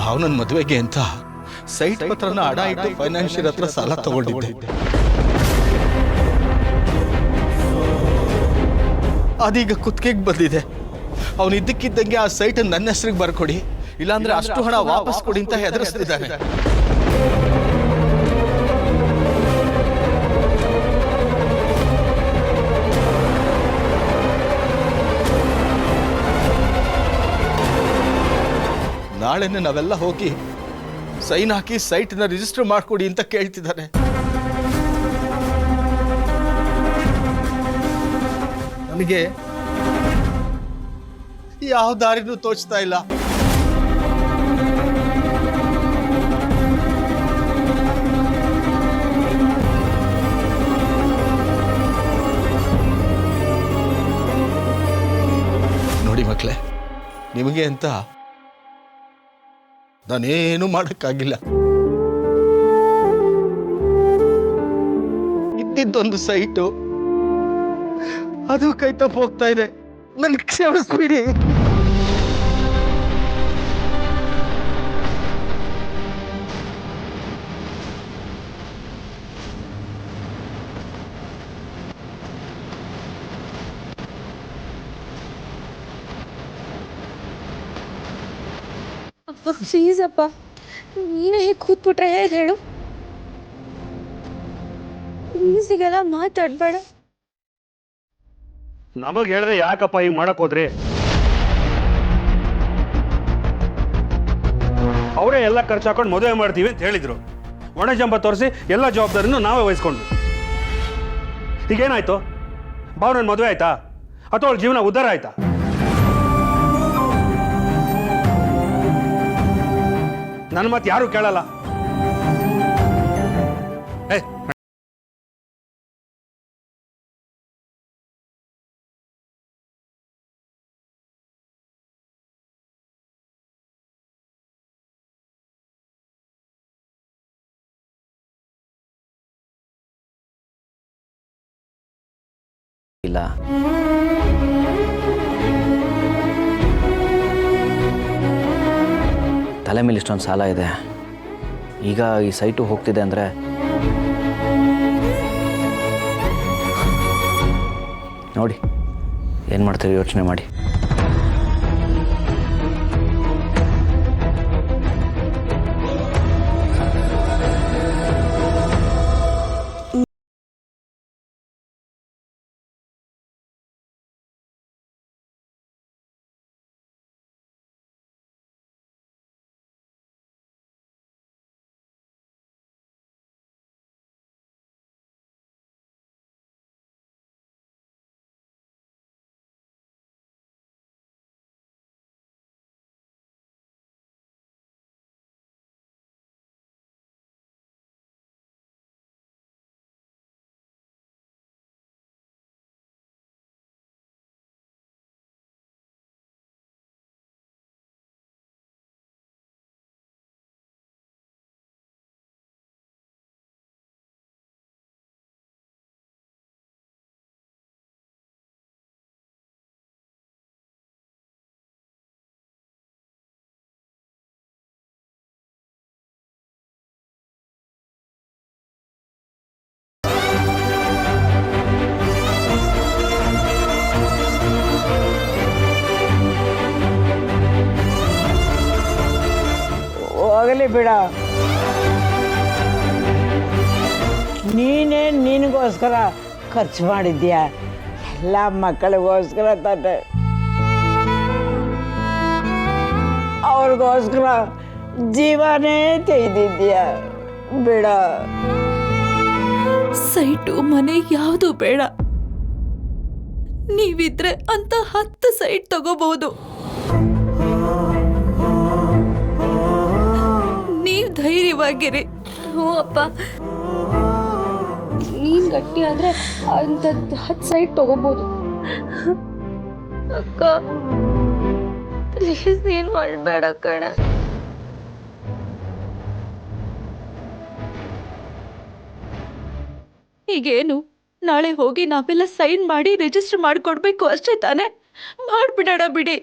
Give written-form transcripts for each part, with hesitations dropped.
ಭಾವನನ್ ಮದುವೆಗೆ ಅಂತ ಸೈಟ್ ಪತ್ರನ ಅಡ ಇಟ್ಟು ಫೈನಾನ್ಷಿಯರ್ ಹತ್ರ ಸಾಲ ತಗೊಂಡಿದ್ದೆ. ಅದೀಗ ಕುತ್ತಿಗೆಗೆ ಬಂದಿದೆ. ಅವನು ಇದ್ದಕ್ಕಿದ್ದಂಗೆ ಆ ಸೈಟ್ ನನ್ನ ಹೆಸರಿಗೆ ಬರ್ಕೊಡಿ, ಇಲ್ಲಾಂದ್ರೆ ಅಷ್ಟು ಹಣ ವಾಪಸ್ ಕೊಡಿ ಅಂತ ಹೆದರಿಸ್ತಿದ್ದಾನೆ. ನಾಳೆನೆ ನಾವೆಲ್ಲ ಹೋಗಿ ಸೈನ್ ಹಾಕಿ ಸೈಟ್ನ ರಿಜಿಸ್ಟರ್ ಮಾಡ್ಕೊಡಿ ಅಂತ ಕೇಳ್ತಿದ್ದಾನೆ. ನನಗೆ ಯಾವ ದಾರಿನೂ ತೋಚ್ತಾ ಇಲ್ಲ. ನೋಡಿ ಮಕ್ಕಳೇ, ನಿಮಗೆ ಅಂತ ನಾನೇನು ಮಾಡಕ್ಕಾಗಿಲ್ಲ. ಇದ್ದಿದ್ದೊಂದು ಸೈಟು ಅದು ಕೈ ತಪ್ಪು ಹೋಗ್ತಾ ಇದೆ. ನನ್ಗೆ ಕ್ಷಮಿಸ್ಬಿಡಿ. ಪ್ಲೀಸ್ ಅಪ್ಪ, ನೀನೇ ಹೇಗೆ ಕೂತ್ಬಿಟ್ರೆ ಹೇಗೆ ಹೇಳು? ಪ್ಲೀಸಿಗೆಲ್ಲ ಮಾತಾಡ್ಬೇಡ. ನಮಗೆ ಹೇಳಿದ್ರೆ ಯಾಕಪ್ಪ ಈಗ ಮಾಡಕ್ ಹೋದ್ರಿ? ಅವರೇ ಎಲ್ಲ ಖರ್ಚು ಹಾಕೊಂಡು ಮದುವೆ ಮಾಡ್ತೀವಿ ಅಂತ ಹೇಳಿದ್ರು. ಒಣ ಜಂಬ ತೋರಿಸಿ ಎಲ್ಲ ಜವಾಬ್ದಾರಿನೂ ನಾವೇ ವಹಿಸ್ಕೊಂಡು. ಈಗೇನಾಯ್ತು? ಭಾವನ ಮದುವೆ ಆಯ್ತಾ ಅಥವಾ ಅವಳ ಜೀವನ ಉದ್ಧಾರ ಆಯ್ತಾ? ನನ್ನ ಮಾತು ಯಾರು ಕೇಳಲ್ಲ. ಇಲ್ಲ, ತಲೆ ಮೇಲೆ ಇಷ್ಟೊಂದು ಸಾಲ ಇದೆ. ಈಗ ಈ ಸೈಟು ಹೋಗ್ತಿದೆ ಅಂದರೆ ನೋಡಿ ಏನು ಮಾಡ್ತೀರಿ ಯೋಚನೆ ಮಾಡಿ. ಹೋಗಲಿ ಬಿಡ, ನೀನೇ ನಿನಗೋಸ್ಕರ ಖರ್ಚು ಮಾಡಿದ್ಯಾ? ಎಲ್ಲ ಮಕ್ಕಳಿಗೋಸ್ಕರ ತಾನೆ. ಅವ್ರಿಗೋಸ್ಕರ ಜೀವನೇ ತೆಗೆದಿದ್ಯಾ. ಬಿಡ. ಸೈಟು ಮನೆ ಯಾವುದು ಬೇಡ. ನೀವಿದ್ರೆ ಅಂತ 10 ಸೈಟ್ ತಗೋಬಹುದು. ನೀವ್ ಧೈರ್ಯವಾಗಿರಿ. ಹ್ಞೂ ಅಪ್ಪ, ನೀನ್ ಗಟ್ಟಿ ಆದ್ರೆ ಅಂತ 10 ಸೈಟ್ ತಗೋಬಹುದು. ಅಕ್ಕ ಪ್ಲೀಸ್ ಏನ್ ಮಾಡಬೇಡ ಕಣ. ಈಗೇನು, ನಾಳೆ ಹೋಗಿ ನಾವೆಲ್ಲ ಸೈನ್ ಮಾಡಿ ರಿಜಿಸ್ಟರ್ ಮಾಡ್ಕೊಡ್ಬೇಕು ಅಷ್ಟೇ ತಾನೆ? ಮಾಡ್ಬಿಡೋಣ ಬಿಡಿ.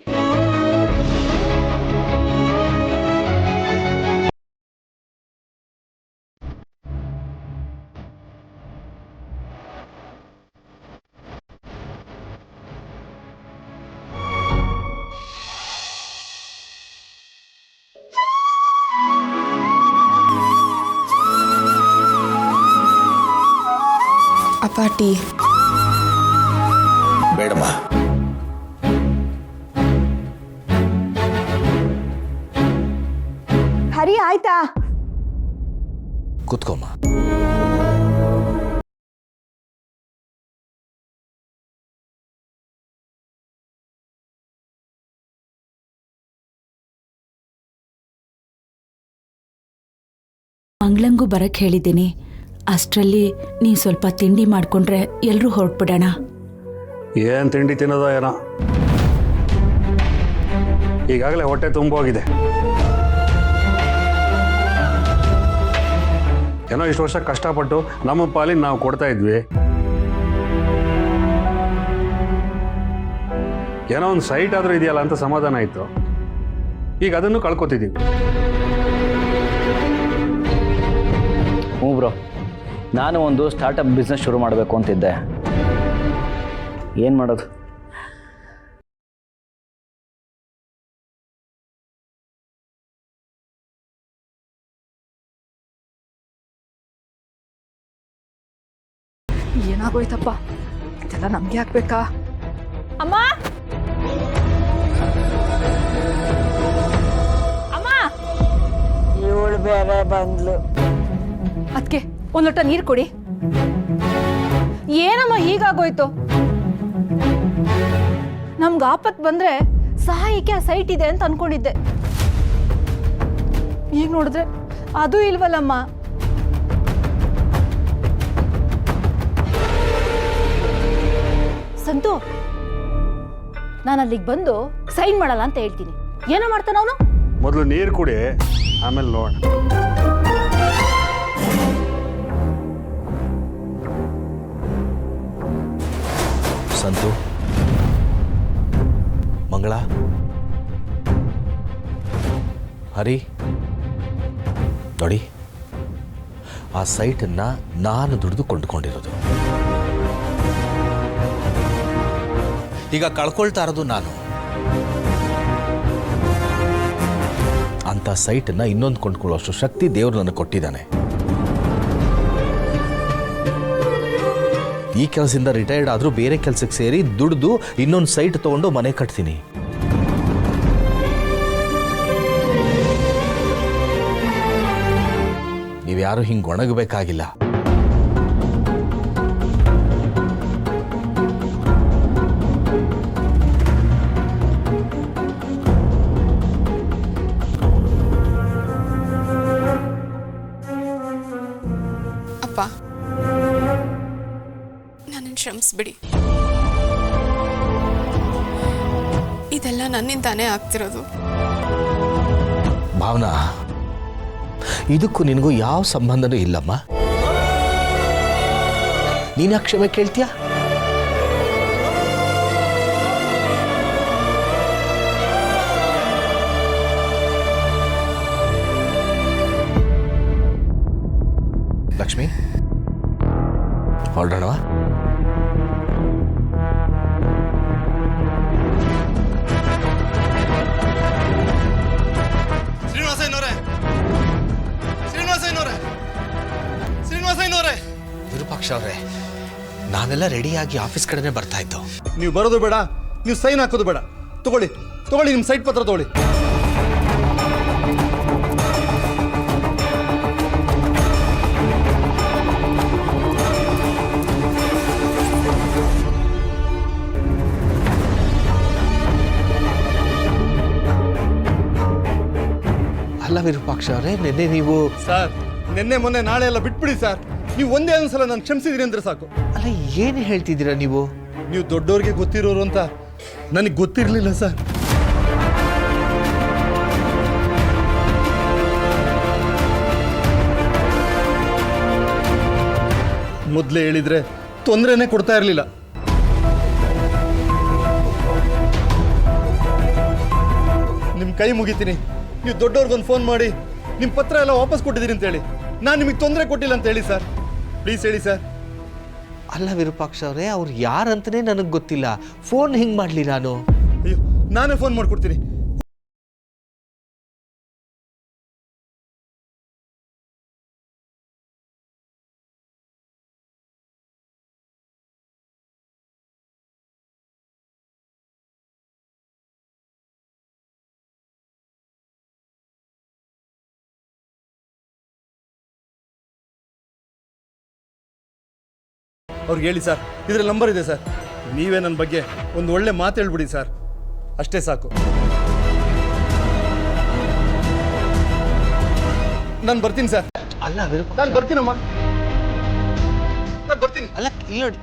ಪಾಟಿ. ಬೇಡಮ್ಮ. ಹರಿ ಆಯ್ತಾ? ಕೂತ್ಕೊಮ್ಮ. ಮಂಗ್ಳಂಗೂ ಬರಕ್ ಹೇಳಿದ್ದೀನಿ. ಅಷ್ಟರಲ್ಲಿ ನೀ ಸ್ವಲ್ಪ ತಿಂಡಿ ಮಾಡ್ಕೊಂಡ್ರೆ ಎಲ್ರೂ ಹೊರಟ್ಬಿಡೋಣ. ಏನು ತಿಂಡಿ ತಿನ್ನೋದೋ ಏನೋ, ಈಗಾಗಲೇ ಹೊಟ್ಟೆ ತುಂಬೋಗಿದೆ. ಏನೋ ಇಷ್ಟು ವರ್ಷ ಕಷ್ಟಪಟ್ಟು ನಮ್ಮ ಪಾಲಿನ ನಾವು ಕೊಡ್ತಾ ಇದ್ವಿ. ಏನೋ ಒಂದು ಸೈಟ್ ಆದರೂ ಇದೆಯಲ್ಲ ಅಂತ ಸಮಾಧಾನ ಆಯಿತು. ಈಗ ಅದನ್ನು ಕಳ್ಕೊತಿದ್ದೀವಿ. ಹ್ಞೂ ಬ್ರೋ, ನಾನು ಒಂದು ಸ್ಟಾರ್ಟಪ್ ಬಿಸ್ನೆಸ್ ಶುರು ಮಾಡಬೇಕು ಅಂತಿದ್ದೆ. ಏನು ಮಾಡೋದು? ಏನಾಗೋಯ್ತಪ್ಪ, ಇದೆಲ್ಲ ನಮ್ಗೆ ಹಾಕ್ಬೇಕಾ? ಅಮ್ಮ ಅಮ್ಮ, ಇವಳು ಬೇರೆ ಬಂದ್ಲು. ಅದಕ್ಕೆ ಒಂದು ಲೋಟ ನೀರು ಕೊಡಿ. ಏನಮ್ಮ ಹೀಗಾಗೋಯ್ತು? ನಮ್ಗೆ ಆಪತ್ ಬಂದ್ರೆ ಸಹಾಯಕ್ಕೆ ಆ ಸೈಟ್ ಇದೆ ಅಂತ ಅನ್ಕೊಂಡಿದ್ದೆ. ಈಗ ನೋಡಿದ್ರೆ ಅದು ಇಲ್ವಲ್ಲಮ್ಮ. ಸಂತು, ನಾನು ಅಲ್ಲಿಗೆ ಬಂದು ಸೈನ್ ಮಾಡಲ್ಲ ಅಂತ ಹೇಳ್ತೀನಿ. ಏನೋ ಮಾಡ್ತಾನ ಅವನು. ಮೊದಲು ನೀರು ಕುಡಿ, ಆಮೇಲೆ ನೋಡೋಣ. ಸಂತು, ಮಂಗಳ, ಹರಿ, ನೋಡಿ, ಆ ಸೈಟನ್ನು ನಾನು ದುಡಿದು ಕೊಂಡುಕೊಂಡಿರೋದು. ಈಗ ಕಳ್ಕೊಳ್ತಾ ಇರೋದು ನಾನು. ಅಂತ ಸೈಟನ್ನು ಇನ್ನೊಂದು ಕೊಂಡ್ಕೊಳ್ಳೋಷ್ಟು ಶಕ್ತಿ ದೇವರು ನನಗೆ ಕೊಟ್ಟಿದ್ದಾನೆ. ಈ ಕೆಲಸದಿಂದ ರಿಟೈರ್ಡ್ ಆದರೂ ಬೇರೆ ಕೆಲಸಕ್ಕೆ ಸೇರಿ ದುಡ್ದು ಇನ್ನೊಂದು ಸೈಟ್ ತಗೊಂಡು ಮನೆ ಕಟ್ತೀನಿ. ನೀವ್ಯಾರು ಹಿಂಗೆ ಒಣಗಬೇಕಾಗಿಲ್ಲ. ಅಪ್ಪ, ನನ್ನನ್ನು ಕ್ಷಮಿಸ್ಬಿಡಿ. ಇದೆಲ್ಲ ನನ್ನಿಂದಾನೇ ಆಗ್ತಿರೋದು. ಭಾವನಾ, ಇದಕ್ಕೂ ನಿನಗೂ ಯಾವ ಸಂಬಂಧನೂ ಇಲ್ಲಮ್ಮ. ನೀನು ಕ್ಷಮೆ ಕೇಳ್ತೀಯ? ಲಕ್ಷ್ಮಿ, ಹೊರಡೋಣವಾ? ವಿರೂಪಾಕ್ಷ ಅವರೇ, ನಾವೆಲ್ಲ ರೆಡಿಯಾಗಿ ಆಫೀಸ್ ಕಡೆನೇ ಬರ್ತಾ ಇದ್ದೋ. ನೀವು ಬರೋದು ಬೇಡ, ನೀವು ಸೈನ್ ಹಾಕೋದು ಬೇಡ. ತಗೊಳ್ಳಿ ತಗೊಳ್ಳಿ, ನಿಮ್ಮ ಸೈಟ್ ಪತ್ರ ತಗೊಳ್ಳಿ. ಅಲ್ಲ ವಿರೂಪಾಕ್ಷ ಅವರೇ, ನಿನ್ನೆ ನೀವು ಸರ್, ನಿನ್ನೆ ಮೊನ್ನೆ ನಾಳೆ ಎಲ್ಲ ಬಿಟ್ಬಿಡಿ ಸರ್. ನೀವು ಒಂದೇ ಒಂದ್ಸಲ ನಾನು ಕ್ಷಮಿಸಿದ್ರಿ ಅಂದ್ರೆ ಸಾಕು. ಅಲ್ಲ, ಏನು ಹೇಳ್ತಿದ್ದೀರಾ ನೀವು? ನೀವು ದೊಡ್ಡವ್ರಿಗೆ ಗೊತ್ತಿರೋರು ಅಂತ ನನಗೆ ಗೊತ್ತಿರಲಿಲ್ಲ ಸರ್. ಮೊದಲೇ ಹೇಳಿದ್ರೆ ತೊಂದರೆನೇ ಕೊಡ್ತಾ ಇರಲಿಲ್ಲ. ನಿಮ್ಮ ಕೈ ಮುಗಿತೀನಿ, ನೀವು ದೊಡ್ಡವ್ರಿಗೊಂದು ಫೋನ್ ಮಾಡಿ ನಿಮ್ಮ ಪತ್ರ ಎಲ್ಲ ವಾಪಸ್ ಕೊಟ್ಟಿದ್ದೀರಿ ಅಂತ ಹೇಳಿ. ನಾನು ನಿಮಗೆ ತೊಂದರೆ ಕೊಟ್ಟಿಲ್ಲ ಅಂತ ಹೇಳಿ ಸರ್. ಪ್ಲೀಸ್ ಹೇಳಿ ಸರ್. ಅಲ್ಲ ವಿರೂಪಾಕ್ಷ ಅವರೇ, ಅವ್ರು ಯಾರಂತನೇ ನನಗೆ ಗೊತ್ತಿಲ್ಲ. ಫೋನ್ ಹಿಂಗೆ ಮಾಡಲಿ ನಾನು? ಅಯ್ಯೋ, ನಾನೇ ಫೋನ್ ಮಾಡಿಕೊಡ್ತೀನಿ. ಅವ್ರಿಗೆ ಹೇಳಿ ಸರ್, ಇದರಲ್ಲಿ ನಂಬರ್ ಇದೆ ಸರ್. ನೀವೇ ನನ್ನ ಬಗ್ಗೆ ಒಂದು ಒಳ್ಳೆ ಮಾತು ಹೇಳ್ಬಿಡಿ ಸರ್, ಅಷ್ಟೇ ಸಾಕು. ನಾನು ಬರ್ತೀನಿ ಸರ್. ಅಲ್ಲ ನಾನು ಬರ್ತೀನಮ್ಮ, ನಾನು ಬರ್ತೀನಿ. ಅಲ್ಲ ಇಲ್ಲಿ ನೋಡಿ,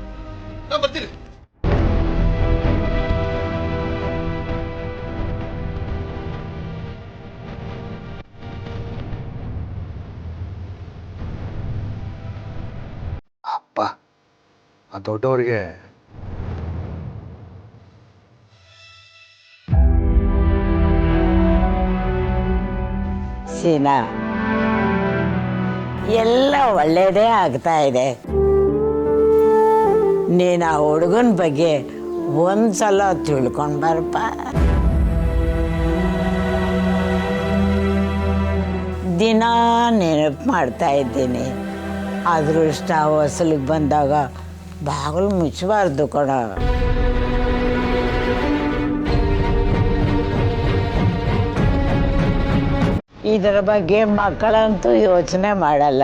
ನಾನು ಬರ್ತೀನಿ. ಅಪ್ಪ, ಆ ದೊಡ್ಡವ್ರಿಗೆ ಸೀನಾ, ಎಲ್ಲ ಒಳ್ಳೇದೇ ಆಗ್ತಾ ಇದೆ. ನೀನು ಆ ಹುಡುಗನ ಬಗ್ಗೆ ಒಂದ್ಸಲ ತಿಳ್ಕೊಂಡು ಬರಪ್ಪ. ದಿನ ನೆನಪು ಮಾಡ್ತಾ ಇದ್ದೀನಿ. ಅದೃಷ್ಟ ಹೊಸಲಿಗೆ ಬಂದಾಗ ಬಾಗಿಲು ಮುಚ್ಚಬಾರ್ದು ಕಣ. ಇದರ ಬಗ್ಗೆ ಮಕ್ಕಳಂತೂ ಯೋಚನೆ ಮಾಡಲ್ಲ.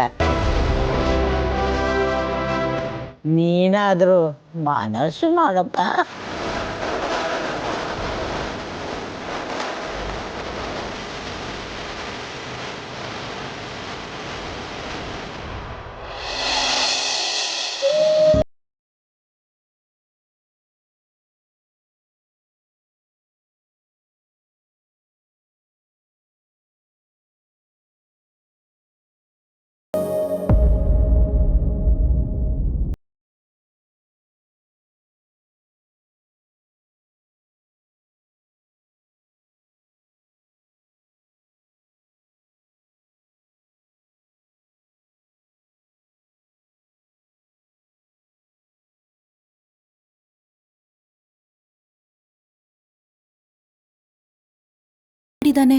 ನೀನಾದರೂ ಮನಸ್ಸು ಮಾಡಪ್ಪ. ಇದ್ದಾನೆ.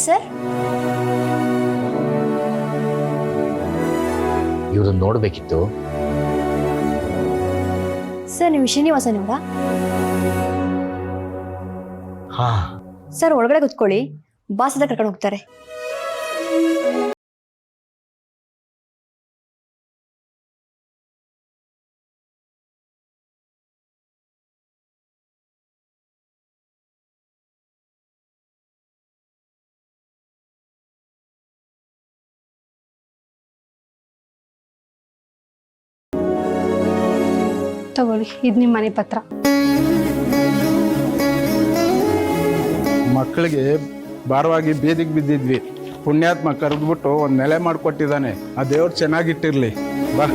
ಸರ್, ಇವ್ರನ್ನ ನೋಡ್ಬೇಕಿತ್ತು. ಸರ್ ನೀವು ಶ್ರೀನಿವಾಸನಿಂದ? ಹಾ ಸರ್ ಒಳಗಡೆ ಕೂತ್ಕೊಳ್ಳಿ, ಬಾಸ್ ಹತ್ರ ಕರ್ಕೊಂಡು ಹೋಗ್ತಾರೆ. ತಗೊಳ್ಳಿ, ಇದು ನಿಮ್ಮ ಮನೆ ಪತ್ರ. ಮಕ್ಕಳಿಗೆ ಭಾರವಾಗಿ ಬೀದಿಗೆ ಬಿದ್ದಿದ್ವಿ. ಪುಣ್ಯಾತ್ಮ ಕರೆದ್ಬಿಟ್ಟು ಒಂದು ನೆಲೆ ಮಾಡಿಕೊಟ್ಟಿದ್ದಾನೆ. ಆ ದೇವ್ರು ಚೆನ್ನಾಗಿಟ್ಟಿರ್ಲಿ. ಬಾ.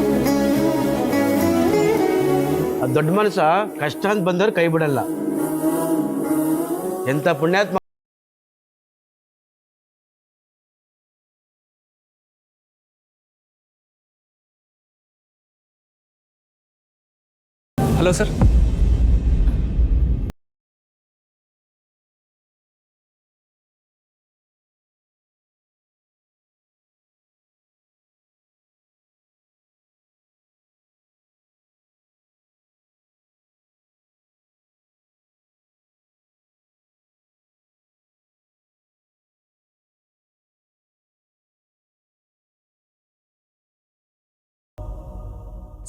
ಆ ದೊಡ್ಡ ಮನಸ್ಸ ಕಷ್ಟ ಅಂತ ಬಂದವ್ರು ಕೈ ಬಿಡಲ್ಲ. ಎಂತ ಪುಣ್ಯಾತ್ಮ. Hello sir.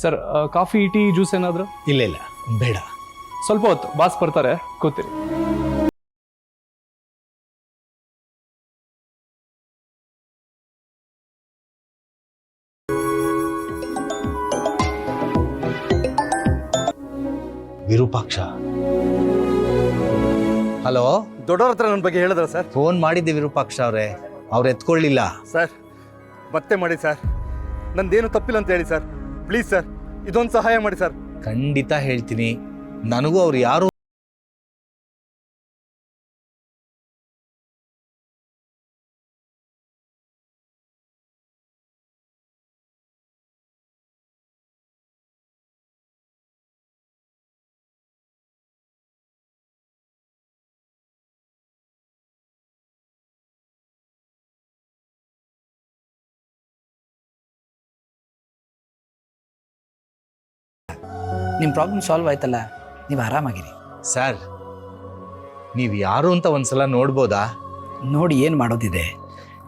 Sir, coffee, tea, juice ಏನಾದರೂ? ಇಲ್ಲ ಇಲ್ಲ, ಬೇಡ. ಸ್ವಲ್ಪ ಹೊತ್ತು ಬಾಸ್ ಬರ್ತಾರೆ, ಕೂತಿರಿ. ವಿರೂಪಾಕ್ಷ. ಹಲೋ, ದೊಡ್ಡವ್ರ ಹತ್ರ ನನ್ನ ಬಗ್ಗೆ ಹೇಳಿದ್ರ ಸರ್? ಫೋನ್ ಮಾಡಿದ್ದೆ ವಿರೂಪಾಕ್ಷ ಅವರೇ, ಅವ್ರು ಎತ್ಕೊಳ್ಳಿಲ್ಲ ಸರ್. ಮತ್ತೆ ಮಾಡಿ ಸರ್, ನಂದೇನು ತಪ್ಪಿಲ್ಲ ಅಂತ ಹೇಳಿ ಸರ್. ಪ್ಲೀಸ್ ಸರ್, ಇದೊಂದು ಸಹಾಯ ಮಾಡಿ ಸರ್. ಖಂಡಿತ ಹೇಳ್ತೀನಿ. ನನಗೂ ಅವ್ರು ಯಾರು ನಿಮ್ಮ ಪ್ರಾಬ್ಲಮ್ ಸಾಲ್ವ್ ಆಯ್ತಲ್ಲ, ನೀವು ಆರಾಮಾಗಿರಿ. ಸರ್. ನೀವು ಯಾರು ಅಂತ ಒಂದ್ಸಲ ನೋಡ್ಬೋದಾ? ನೋಡಿ ಏನು ಮಾಡೋದಿದೆ,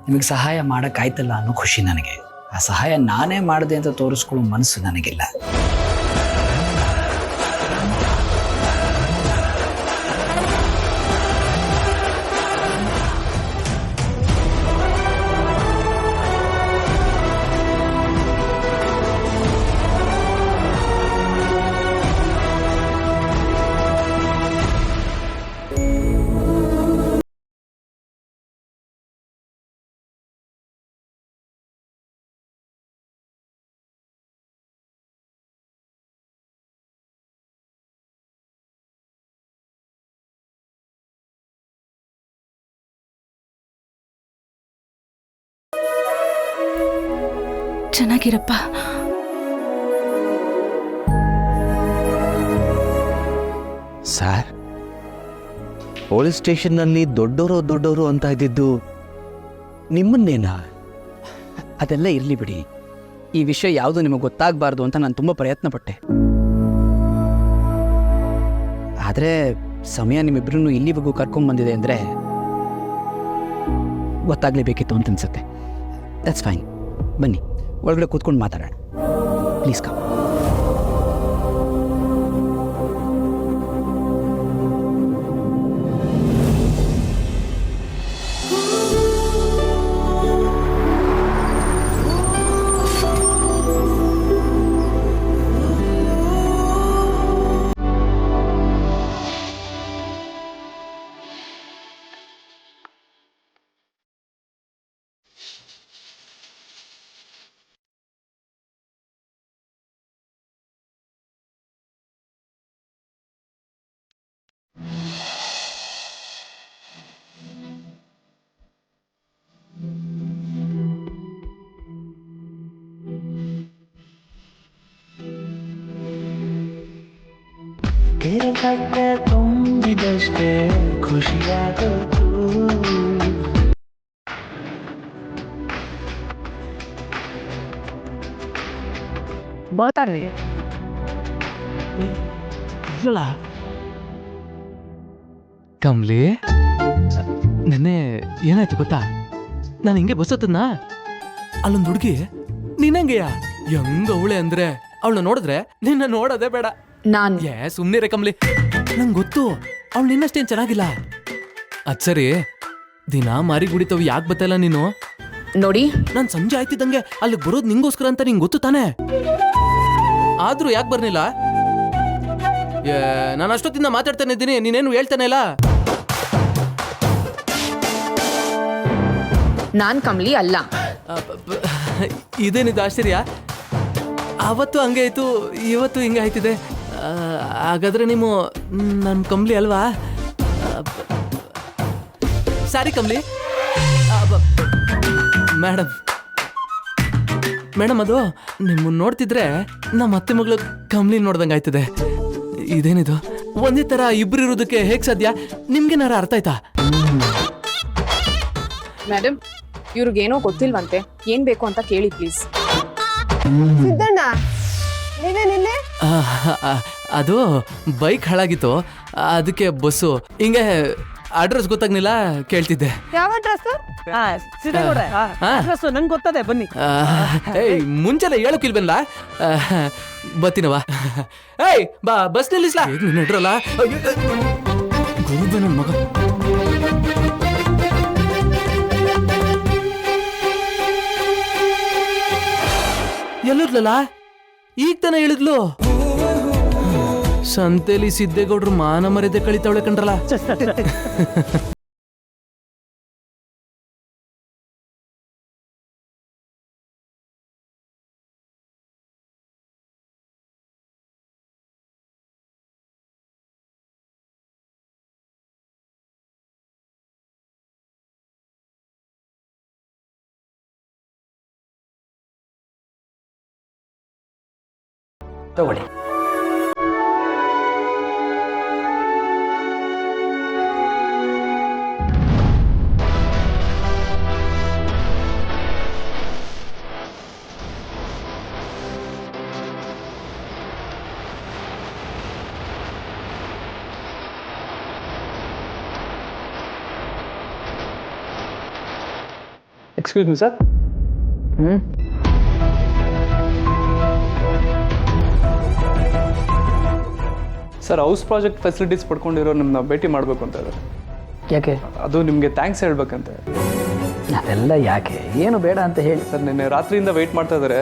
ನಿಮಗೆ ಸಹಾಯ ಮಾಡೋಕ್ಕಾಯ್ತಲ್ಲ ಅನ್ನೋ ಖುಷಿ ನನಗೆ. ಆ ಸಹಾಯ ನಾನೇ ಮಾಡಿದೆ ಅಂತ ತೋರಿಸ್ಕೊಳ್ಳೋ ಮನಸ್ಸು ನನಗಿಲ್ಲ. ಚೆನ್ನಾಗಿರಪ್ಪ. ಸರ್, ಪೊಲೀಸ್ ಸ್ಟೇಷನ್ನಲ್ಲಿ ದೊಡ್ಡವರು ಅಂತ ಇದ್ದಿದ್ದು ನಿಮ್ಮನ್ನೇನಾ? ಅದೆಲ್ಲ ಇರಲಿ ಬಿಡಿ. ಈ ವಿಷಯ ಯಾವುದು ನಿಮಗೆ ಗೊತ್ತಾಗಬಾರ್ದು ಅಂತ ನಾನು ತುಂಬ ಪ್ರಯತ್ನ ಪಟ್ಟೆ. ಆದರೆ ಸಮಯ ನಿಮ್ಮಿಬ್ಬರನ್ನು ಇಲ್ಲಿವರೆಗೂ ಕರ್ಕೊಂಡ್ಬಂದಿದೆ ಅಂದರೆ ಗೊತ್ತಾಗಲೇಬೇಕಿತ್ತು ಅಂತ ಅನ್ಸುತ್ತೆ. That's fine. ಬನ್ನಿ, ಒಳಗಡೆ ಕೂತ್ಕೊಂಡು ಮಾತಾಡೋಣ. Please come. ತುಂಬಿದಷ್ಟೇ ಖುಷಿಯಾಗೋದು. ಬರ್ತಾರೆ ಕಮ್ಲಿ, ನೆನ್ನೆ ಏನಾಯ್ತು ಗೊತ್ತಾ? ನಾನು ಹಿಂಗೆ ಬಸ್ ಹತ್ತದ್ನ, ಅಲ್ಲೊಂದು ಹುಡುಗಿ ನಿನ್ನಂಗೆಯ ಹೆಂಗ ಅವಳೆ ಅಂದ್ರೆ ಅವಳನ್ನ ನೋಡಿದ್ರೆ ನಿನ್ನ ನೋಡೋದೇ ಬೇಡ. ಸುಮ್ನಿರೆ ಕಮ್ಲಿ, ನಂಗೆ ಗೊತ್ತು ಅವಳು ನಿನ್ನಷ್ಟೇನ್ ಚೆನ್ನಾಗಿಲ್ಲ. ಅದ್ ಸರಿ, ದಿನ ಮಾರಿ ಗುಡಿತವ್ ಯಾಕೆ ಬತ್ತಲ್ಲ ನೀನು? ನೋಡಿ, ನಾನ್ ಸಂಜೆ ಆಯ್ತಿದ್ದಂಗೆ ಅಲ್ಲಿಗೆ ಬರೋದು ನಿಂಗೋಸ್ಕರ ಅಂತ ನಿಂಗೆ ಗೊತ್ತು ತಾನೆ. ಆದ್ರೂ ಯಾಕೆ ಬರ್ನಿಲ್ಲ? ನಾನು ಅಷ್ಟೊತ್ತಿಂದ ಮಾತಾಡ್ತಾನೆ ಇದ್ದೀನಿ, ನೀನೇನು ಹೇಳ್ತಾನೆ ಇಲ್ಲ. ನಾನ್ ಕಮ್ಲಿ ಅಲ್ಲ. ಇದೇನಿದು ಆಶ್ಚರ್ಯ? ಅವತ್ತು ಹಂಗೆ ಆಯ್ತು, ಇವತ್ತು ಹಿಂಗೆ ಆಯ್ತಿದೆ. ಹಾಗಾದ್ರೆ ನೀವು ನನ್ನ ಕಮ್ಲಿ ಅಲ್ವಾ? ಸಾರಿ ಕಮ್ಲಿ. ಮೇಡಮ್ ಅದು ನಿಮ್ಮನ್ನ ನೋಡ್ತಿದ್ರೆ ನಮ್ಮ ಅತ್ತೆ ಮಗಳು ಕಮ್ಲಿ ನೋಡ್ದಂಗೆ ಆಯ್ತದೆ. ಇದೇನಿದು ಒಂದೇ ತರ ಇಬ್ರು ಇರೋದಕ್ಕೆ ಹೇಗ್ ಸಾಧ್ಯ? ನಿಮ್ಗೇನಾರ ಅರ್ಥ ಆಯ್ತಾ? ಮೇಡಮ್, ಇವ್ರಿಗೇನೋ ಗೊತ್ತಿಲ್ವಂತೆ, ಏನ್ ಬೇಕು ಅಂತ ಕೇಳಿ ಪ್ಲೀಸ್. ಅದು ಬೈಕ್ ಹಾಳಾಗಿತ್ತು, ಅದಕ್ಕೆ ಬಸ್ಸು ಹಿಂಗೆ ಅಡ್ರೆಸ್ ಗೊತ್ತಾಗ್ನಿಲ್ಲ, ಕೇಳ್ತಿದ್ದೆ. ಯಾವ ಅಡ್ರೆಸ್? ನಂಗೆ ಗೊತ್ತದೆ, ಬನ್ನಿ. ಏಯ್, ಮುಂಚೆಲ್ಲ ಹೇಳೋಕಿಲ್ವಲ್ಲ, ಬತ್ತೀನವ. ಏಯ್ ಬಾ, ಬಸ್ ನಿಲ್ಲಿಸ್ಲಾ? ನಡ್ರಲ್ಲ ನನ್ನ ಮಗ. ಎಲ್ಲಿರ್ಲಲ್ಲ? ಈಗ ತಾನೆ ಹೇಳಿದ್ಲು. ಸಂತೆಲಿ ಸಿದ್ದೇಗೌಡ್ರು ಮಾನ ಮರ್ಯಾದೆ ಕಳಿತಾವಳೆ ಕಂಡ್ರಲ್ಲ. ತಗೊಳ್ಳಿ. Excuse me sir. Sir house project facilities ಪಡ್ಕೊಂಡಿರೋ ನಿಮ್ಮನ್ನ ಭೇಟಿ ಮಾಡಬೇಕು ಅಂತ ಇದ್ದಾರೆ. ಯಾಕೆ? ಅದು ನಿಮಗೆ ಥ್ಯಾಂಕ್ಸ್ ಹೇಳ್ಬೇಕಂತೆ. ಅದೆಲ್ಲ ಯಾಕೆ, ಏನು ಬೇಡ ಅಂತ ಹೇಳಿ. ಸರ್ ನಿನ್ನೆ ರಾತ್ರಿಯಿಂದ ವೆಯ್ಟ್ ಮಾಡ್ತಾ ಇದ್ದಾರೆ.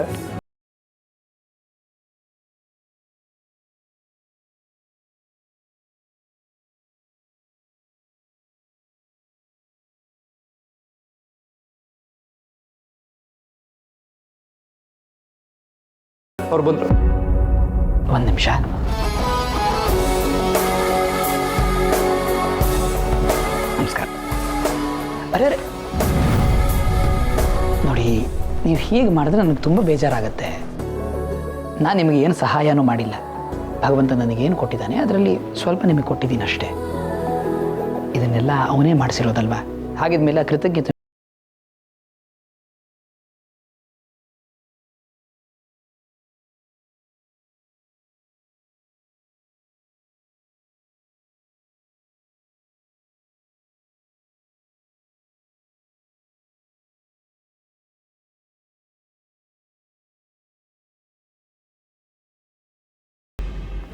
ಅವ್ರು ಬಂದರು. ಒಂದು ನಿಮಿಷ. ನಮಸ್ಕಾರ. ಅರೆ ಅರೆ ನೋಡಿ, ನೀವು ಹೀಗೆ ಮಾಡಿದ್ರೆ ನನಗೆ ತುಂಬ ಬೇಜಾರಾಗುತ್ತೆ. ನಾನು ನಿಮಗೆ ಏನು ಸಹಾಯನೂ ಮಾಡಿಲ್ಲ. ಭಗವಂತ ನನಗೇನು ಕೊಟ್ಟಿದ್ದಾನೆ ಅದರಲ್ಲಿ ಸ್ವಲ್ಪ ನಿಮಗೆ ಕೊಟ್ಟಿದ್ದೀನಿ ಅಷ್ಟೇ. ಇದನ್ನೆಲ್ಲ ಅವನೇ ಮಾಡಿಸಿರೋದಲ್ವಾ? ಹಾಗಿದ್ಮೇಲೆ ಕೃತಜ್ಞತೆ.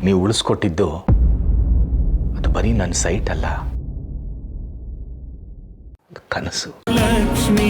ನೀವು ಉಳಿಸ್ಕೊಟ್ಟಿದ್ದು ಅದು ಬರೀ ನನ್ನ ಸೈಟ್ ಅಲ್ಲ, ಕನಸು. ಲಕ್ಷ್ಮೀ